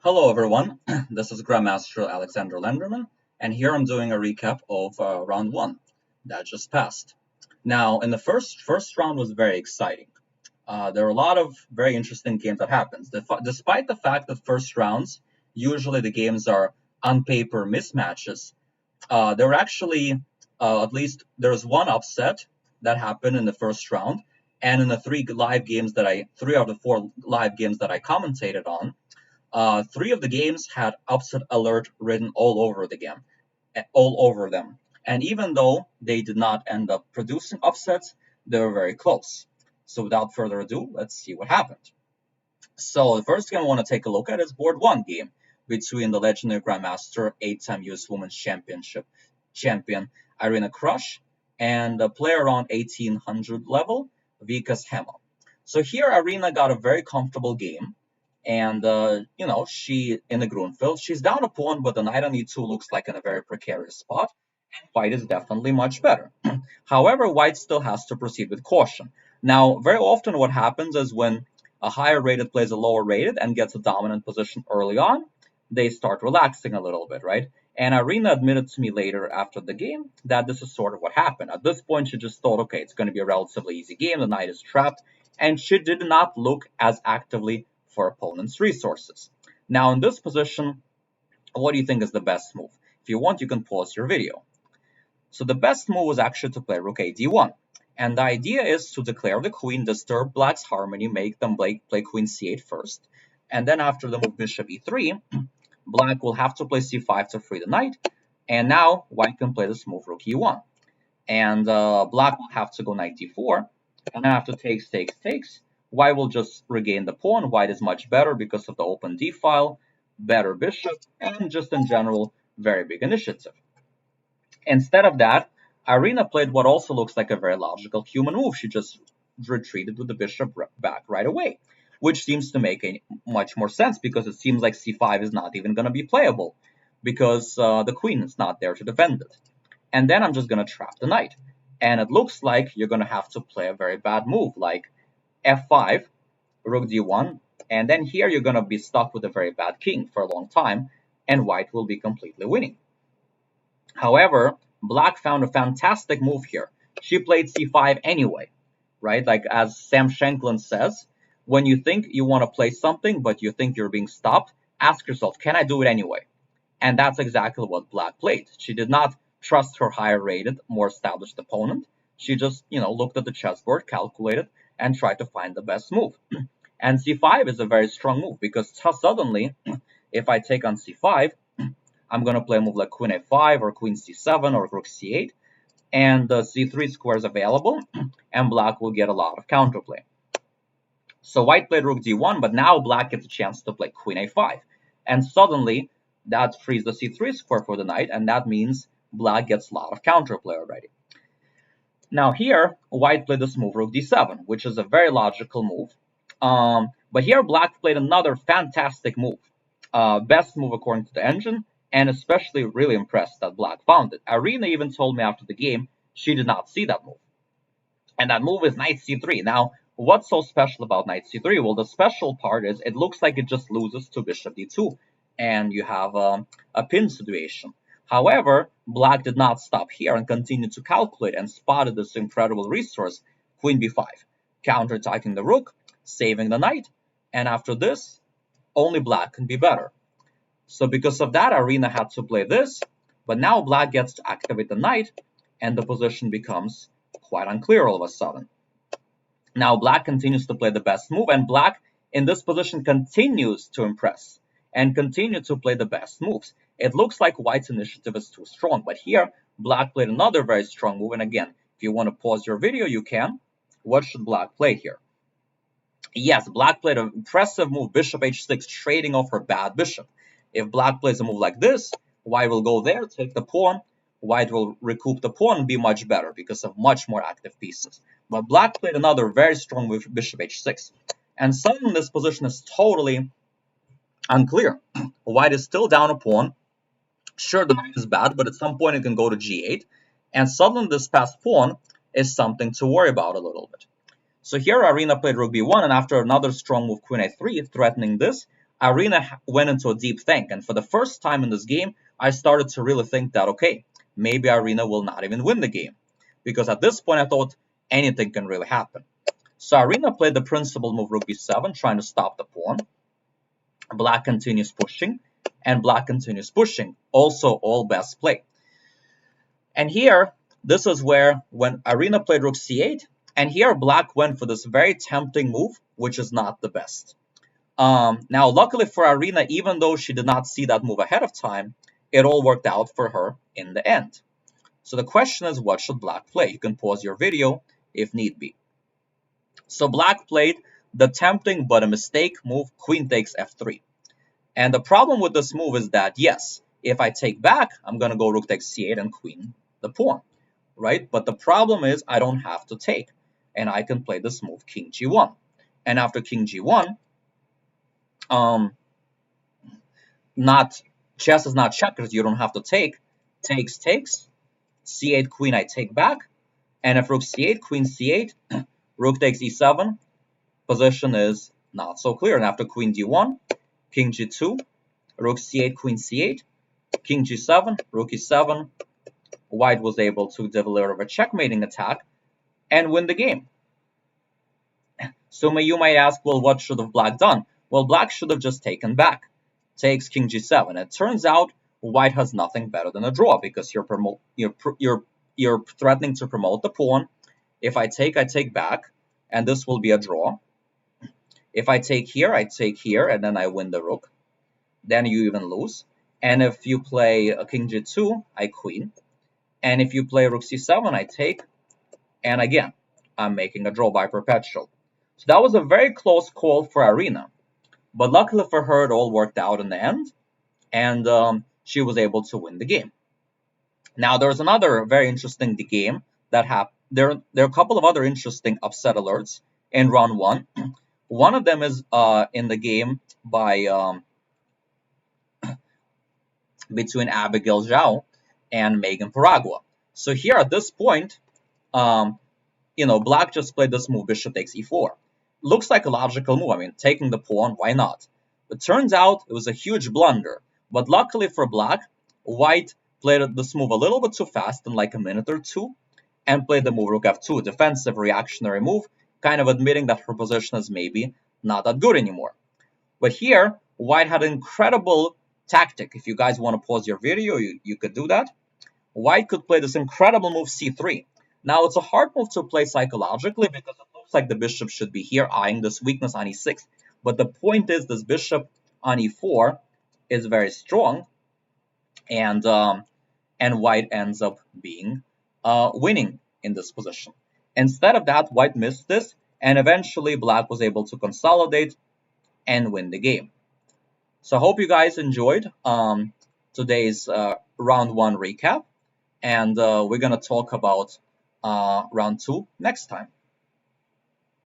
Hello everyone, this is Grandmaster Aleksandr Lenderman, and here I'm doing a recap of round 1 that just passed. Now, in the first round was very exciting. There were a lot of very interesting games that happened. Despite the fact that first rounds, usually the games are on paper mismatches, there were actually, at least there's one upset that happened in the first round, and in the three out of the four live games that I commentated on, three of the games had upset alert written all over them. And even though they did not end up producing upsets, they were very close. So without further ado, let's see what happened. So the first game I want to take a look at is board 1 game between the legendary Grandmaster, 8-time US Women's Championship champion Irina Krush and a player around 1800 level, Vikas Hema. So here Irina got a very comfortable game. And, she, in the Grunfeld, she's down a pawn, but the knight on e2 looks like in a very precarious spot, and white is definitely much better. However, white still has to proceed with caution. Now, very often what happens is when a higher rated plays a lower rated and gets a dominant position early on, they start relaxing a little bit, right? And Irina admitted to me later after the game that this is sort of what happened. At this point, she just thought, okay, it's going to be a relatively easy game, the knight is trapped, and she did not look as actively for opponent's resources. Now in this position, what do you think is the best move? If you want, you can pause your video. So the best move was actually to play rook a d1. And the idea is to declare the queen, disturb black's harmony, make them play queen c8 first. And then after the move bishop e3, black will have to play c5 to free the knight. And now white can play this move rook e1. And black will have to go knight d4. And then after takes, white will just regain the pawn. White is much better because of the open d-file, better bishop, and just in general, very big initiative. Instead of that, Irina played what also looks like a very logical human move. She just retreated with the bishop back right away, which seems to make much more sense because it seems like c5 is not even going to be playable because the queen is not there to defend it. And then I'm just going to trap the knight. And it looks like you're going to have to play a very bad move like f5, rook d1, and then here you're going to be stuck with a very bad king for a long time, and white will be completely winning. However, black found a fantastic move here. She played c5 anyway, right? Like as Sam Shanklin says, when you think you want to play something, but you think you're being stopped, ask yourself, can I do it anyway? And that's exactly what black played. She did not trust her higher rated, more established opponent. She just, looked at the chessboard, calculated, and try to find the best move. And c5 is a very strong move because suddenly, if I take on c5, I'm going to play a move like queen a5 or queen c7 or rook c8, and the c3 square is available, and black will get a lot of counterplay. So white played rook d1, but now black gets a chance to play queen a5, and suddenly that frees the c3 square for the knight, and that means black gets a lot of counterplay already. Now here, white played this move, rook d7, which is a very logical move. But here, black played another fantastic move. Best move according to the engine, and especially really impressed that black found it. Irina even told me after the game she did not see that move. And that move is knight c3. Now, what's so special about knight c3? Well, the special part is it looks like it just loses to bishop d2, and you have a pin situation. However, black did not stop here and continued to calculate and spotted this incredible resource, queen b5, counterattacking the rook, saving the knight, and after this, only black can be better. So because of that, Irina had to play this, but now black gets to activate the knight, and the position becomes quite unclear all of a sudden. Now black continues to play the best move, and black in this position continues to impress and continue to play the best moves. It looks like white's initiative is too strong, but here, black played another very strong move, and again, if you want to pause your video, you can. What should black play here? Yes, black played an impressive move, bishop h6, trading off her bad bishop. If black plays a move like this, white will go there, take the pawn, white will recoup the pawn and be much better because of much more active pieces. But black played another very strong move, bishop h6. And suddenly this position is totally unclear. White is still down a pawn. Sure, the knight is bad, but at some point it can go to g8. And suddenly this passed pawn is something to worry about a little bit. So here Irina played rook b1, and after another strong move, queen a3, threatening this, Irina went into a deep think, and for the first time in this game, I started to really think that, okay, maybe Irina will not even win the game. Because at this point, I thought anything can really happen. So Irina played the principal move rook b7, trying to stop the pawn. Black continues pushing, and black continues pushing. Also, all best play. And here, this is where, when Irina played rook c8, and here black went for this very tempting move, which is not the best. Now, luckily for Irina, even though she did not see that move ahead of time, it all worked out for her in the end. So the question is, what should black play? You can pause your video if need be. So black played the tempting but a mistake move, queen takes f3. And the problem with this move is that, yes, if I take back, I'm going to go rook takes c8 and queen the pawn, right? But the problem is I don't have to take, and I can play this move, king g1. And after king g1, chess is not checkers, you don't have to take. Takes, c8 queen, I take back, and if rook c8, queen c8, rook takes e7, position is not so clear. And after queen d1, king g2, rook c8, queen c8, king g7, rook e7, white was able to deliver a checkmating attack and win the game. So you might ask, well, what should have black done? Well, black should have just taken back. Takes king g7. It turns out white has nothing better than a draw, because you're threatening to promote the pawn. If I take back, and this will be a draw. If I take here, and then I win the rook. Then you even lose. And if you play a king g2, I queen. And if you play rook c7, I take. And again, I'm making a draw by perpetual. So that was a very close call for Irina. But luckily for her, it all worked out in the end. And she was able to win the game. Now, there's another very interesting game that happened. There are a couple of other interesting upset alerts in round one. One of them is in the game by between Abigail Zhao and Megan Paragua. So here at this point, black just played this move, bishop takes e4. Looks like a logical move. I mean, taking the pawn, why not? It turns out it was a huge blunder. But luckily for black, white played this move a little bit too fast in like a minute or two, and played the move rook f2, defensive reactionary move, kind of admitting that her position is maybe not that good anymore. But here, white had an incredible tactic. If you guys want to pause your video, you could do that. White could play this incredible move c3. Now, it's a hard move to play psychologically because it looks like the bishop should be here eyeing this weakness on e6. But the point is, this bishop on e4 is very strong, and white ends up being winning in this position. Instead of that, white missed this, and eventually black was able to consolidate and win the game. So I hope you guys enjoyed today's round one recap, and we're going to talk about round two next time.